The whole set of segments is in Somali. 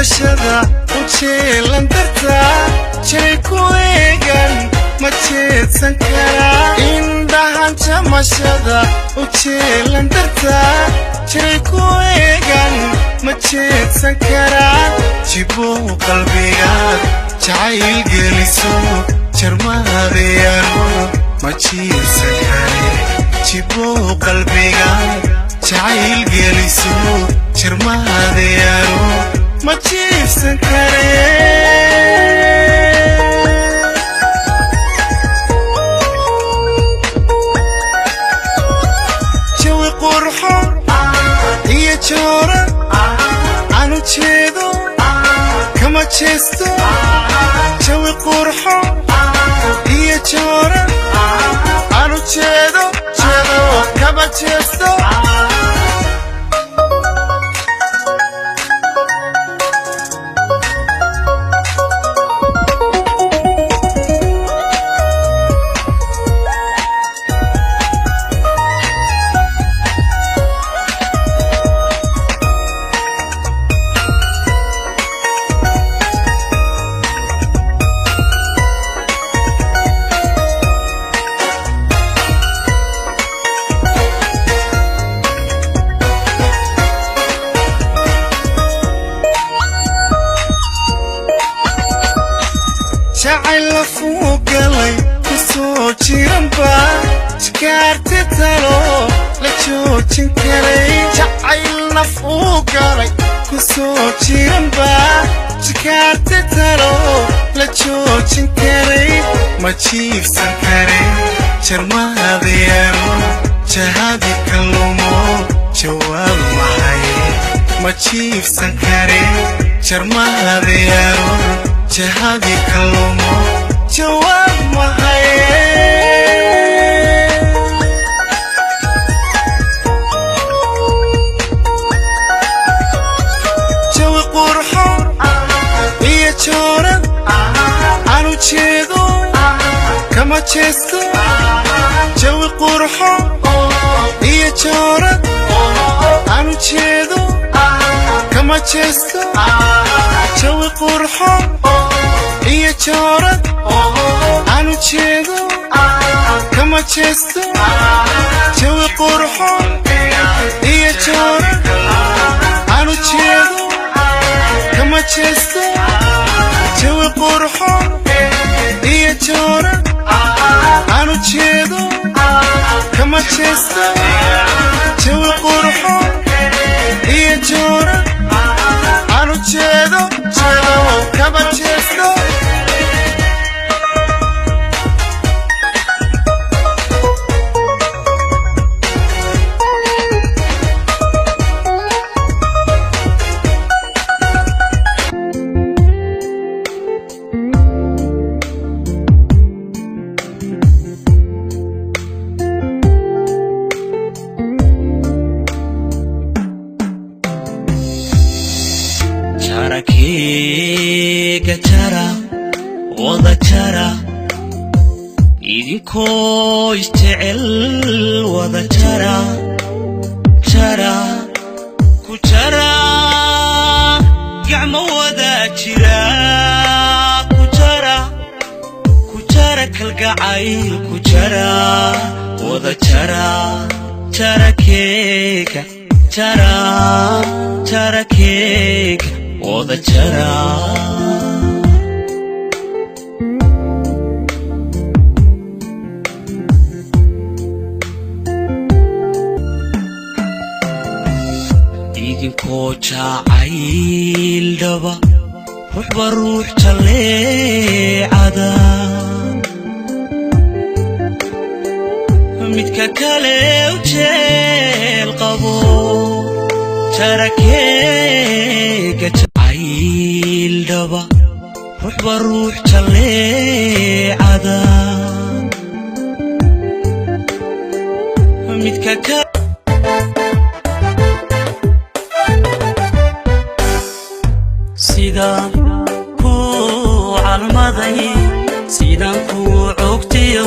jamashada ujeelan darta jiray ku eegan ma jeedsan karaa indhahan jamashada ujeelan darta jiray ku eegan ma jeedsan karaa jibow qalbigaad jacayl geliso jarmahadeyaano ma jiirsan kare jibow qalbigaad jacayl geliso jarmahadeyaano ma jiirsan kare jawi qurxoon iyo jooran aanu jeedo kama jeesto jawi qurxoon iyo jooran aanu jeedo kama jeesto jacayl fuu galay ku soo jiranba jikaarti talo la joojin karay jacayl fuu galay ku soo jiranba jikaarti talo la joojin karay ma jiifsan karay jarmahadeyaano jahadi kalumo jawaab mahay ma jiifsan karay jarmahadeyaano jahadi kalumo jawaab mahay jawi qurxoon iyo jooran aanu jeedo kama jeesto jawi qurxoon iyo jooran aanu jeedo kama jeesto jawi qurxoon iyo jooran aanu jeedo kama jeesto jawi qurxoon iyo jooran aanu jeedo kama jeesto jawi qurxoon iyo jooran aanu jeedo kama jeesto jawi qurxoon iyo jooran aanu jeedo kama jeesto jarakeega jara wada jara idinkoo isjecel wada jara ku jara gacmo wada jira ku jara kalgacayl ku jara wada jara jarakeega jarakeega wada jara idinkoo jacayl dhaba ruuxba ruux jaleecada midka kale u jeel qabo jarakeega jacayl dhaba ruuxba ruux jaleecada midka kale sidaan ku calmaday sidaan ku cogtiyo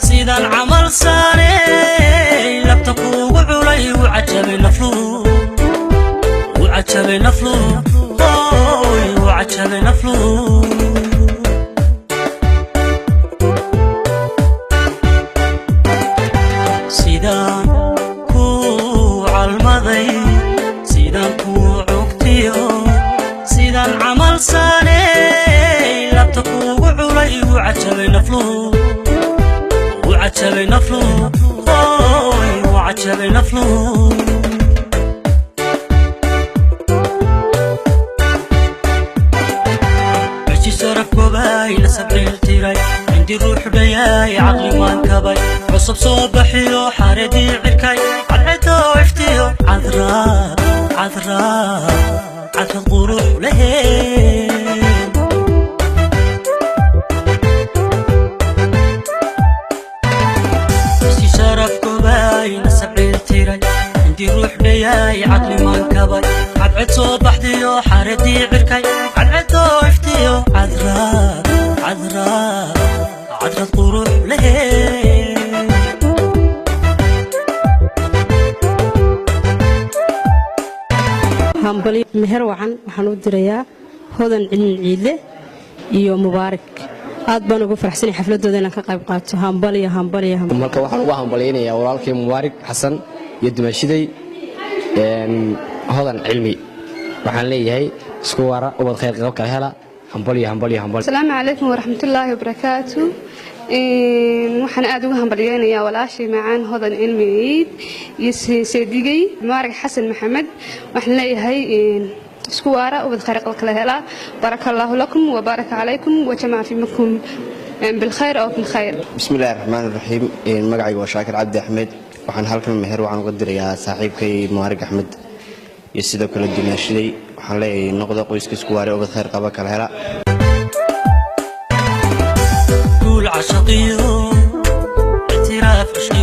sidaan camal saarey labta kuugu culay u cajabay naflu وعجبي نفلو وعجبي نفلو عشي سرف كوباي لسبعين تيراي عندي روح بياي عقلي ما انكباي عصب صباحي وحاردي عركاي عدعتو عفتيو عذراء عذراء عذراء القروح لهين عشي سرف كوباي لسبعين تيراي عندي روح بياي عقلي ما انكباي عدعت صباحي وحاردي عركاي عدعتو عفتيو عذراء عذراء عذراء القروح لهين هامبلي مهر وعن وحنود دريا هذا العيلة iyo mubaarak aad baan ugu faraxsanay xafladooda inaan ka qayb qaato hambaliya marka waxaan ugu hambaleynayaa walaalkay mubaarak xasan iyo dumashiday hodan cilmi waxaan leeyahay isku wara ubad khayr qab kala hela hambaliya السلام عليكم ورحمة الله وبركاته waxaan aad ugu hambaliyeenayaa walaashay macaan hodan cilmi seedigay mubaarak xasan maxamed waxaan leeyahay isku waara ubad khayr qab kala hela barakallahu lakum wa baraka alaykum wa jamaa fiikum بالخير أو بالخير. بسم الله الرحمن الرحيم مقعي وشاكر عبد أحمد وحن هالكم مهر وعن قدر يا صاحبكي مبارك أحمد يسيدو كل الدنيا شدي وحن لي نقطة قويس كسكواري وبد خير قبك الهلا قول عشقيو اعتراف عشقي